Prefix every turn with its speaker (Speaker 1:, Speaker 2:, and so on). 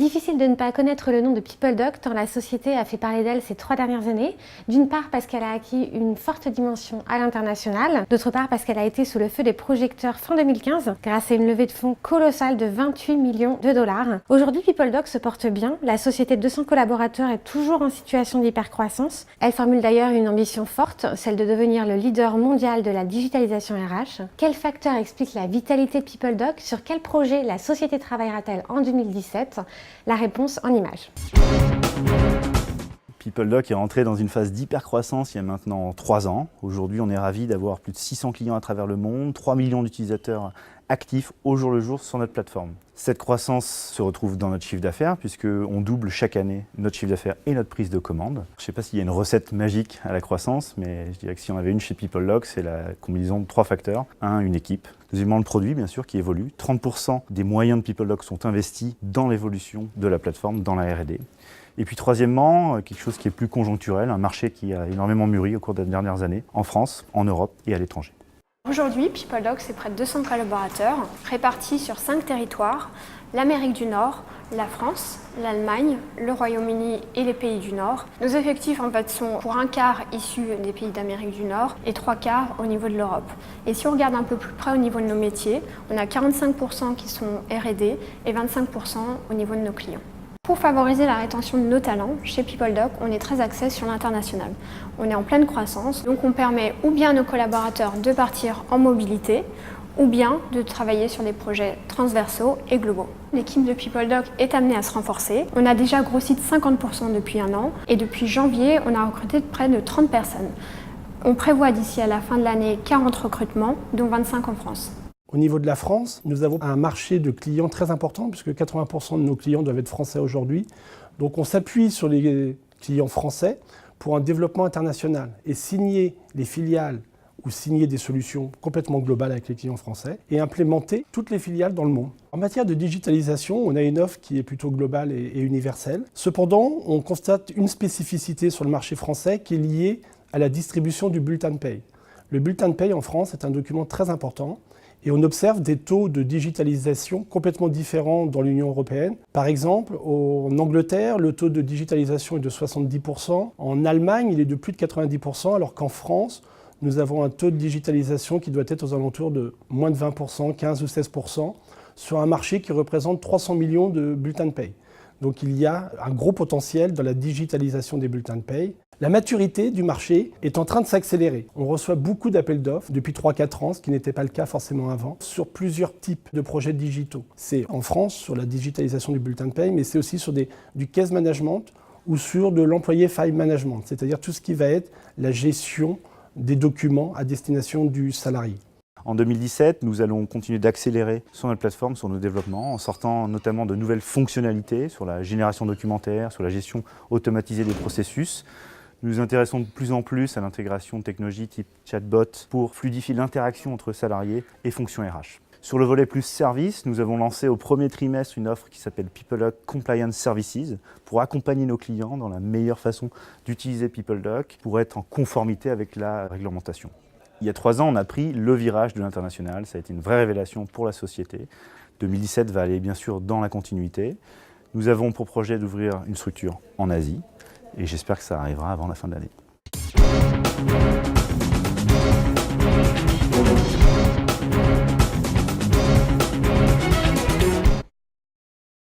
Speaker 1: Difficile de ne pas connaître le nom de PeopleDoc tant la société a fait parler d'elle ces 3 dernières années. D'une part parce qu'elle a acquis une forte dimension à l'international, d'autre part parce qu'elle a été sous le feu des projecteurs fin 2015 grâce à une levée de fonds colossale de 28 millions de dollars. Aujourd'hui, PeopleDoc se porte bien, la société de 200 collaborateurs est toujours en situation d'hypercroissance. Elle formule d'ailleurs une ambition forte, celle de devenir le leader mondial de la digitalisation RH. Quels facteurs expliquent la vitalité de PeopleDoc? Sur quel projet la société travaillera-t-elle en 2017? La réponse en images.
Speaker 2: PeopleDoc est rentré dans une phase d'hypercroissance il y a maintenant 3 ans. Aujourd'hui, on est ravis d'avoir plus de 600 clients à travers le monde, 3 millions d'utilisateurs actifs au jour le jour sur notre plateforme. Cette croissance se retrouve dans notre chiffre d'affaires puisqu'on double chaque année notre chiffre d'affaires et notre prise de commande. Je ne sais pas s'il y a une recette magique à la croissance, mais je dirais que si on avait une chez PeopleDoc, c'est la combinaison de 3 facteurs. Un, une équipe. Deuxièmement, le produit, bien sûr, qui évolue. 30% des moyens de PeopleDoc sont investis dans l'évolution de la plateforme, dans la R&D. Et puis troisièmement, quelque chose qui est plus conjoncturel, un marché qui a énormément mûri au cours des dernières années, en France, en Europe et à l'étranger.
Speaker 3: Aujourd'hui, PeopleDoc, c'est près de 200 collaborateurs, répartis sur 5 territoires, l'Amérique du Nord, la France, l'Allemagne, le Royaume-Uni et les pays du Nord. Nos effectifs en fait sont pour un quart issus des pays d'Amérique du Nord et 3 quarts au niveau de l'Europe. Et si on regarde un peu plus près au niveau de nos métiers, on a 45% qui sont R&D et 25% au niveau de nos clients. Pour favoriser la rétention de nos talents, chez PeopleDoc, on est très axé sur l'international. On est en pleine croissance, donc on permet ou bien à nos collaborateurs de partir en mobilité, ou bien de travailler sur des projets transversaux et globaux. L'équipe de PeopleDoc est amenée à se renforcer. On a déjà grossi de 50% depuis 1 an, et depuis janvier, on a recruté près de 30 personnes. On prévoit d'ici à la fin de l'année 40 recrutements, dont 25 en France.
Speaker 4: Au niveau de la France, nous avons un marché de clients très important puisque 80% de nos clients doivent être français aujourd'hui. Donc on s'appuie sur les clients français pour un développement international et signer les filiales ou signer des solutions complètement globales avec les clients français et implémenter toutes les filiales dans le monde. En matière de digitalisation, on a une offre qui est plutôt globale et universelle. Cependant, on constate une spécificité sur le marché français qui est liée à la distribution du bulletin de paye. Le bulletin de paye en France est un document très important. Et on observe des taux de digitalisation complètement différents dans l'Union européenne. Par exemple, en Angleterre, le taux de digitalisation est de 70%. En Allemagne, il est de plus de 90%, alors qu'en France, nous avons un taux de digitalisation qui doit être aux alentours de moins de 20%, 15 ou 16%, sur un marché qui représente 300 millions de bulletins de paye. Donc il y a un gros potentiel dans la digitalisation des bulletins de paye. La maturité du marché est en train de s'accélérer. On reçoit beaucoup d'appels d'offres depuis 3-4 ans, ce qui n'était pas le cas forcément avant, sur plusieurs types de projets digitaux. C'est en France sur la digitalisation du bulletin de paye, mais c'est aussi sur du case management ou sur de l'employé file management, c'est-à-dire tout ce qui va être la gestion des documents à destination du salarié.
Speaker 2: En 2017, nous allons continuer d'accélérer sur notre plateforme, sur nos développements, en sortant notamment de nouvelles fonctionnalités sur la génération documentaire, sur la gestion automatisée des processus. Nous nous intéressons de plus en plus à l'intégration de technologies type chatbot pour fluidifier l'interaction entre salariés et fonctions RH. Sur le volet plus service, nous avons lancé au premier trimestre une offre qui s'appelle PeopleDoc Compliance Services pour accompagner nos clients dans la meilleure façon d'utiliser PeopleDoc pour être en conformité avec la réglementation. Il y a 3 ans, on a pris le virage de l'international. Ça a été une vraie révélation pour la société. 2017 va aller bien sûr dans la continuité. Nous avons pour projet d'ouvrir une structure en Asie et j'espère que ça arrivera avant la fin de l'année.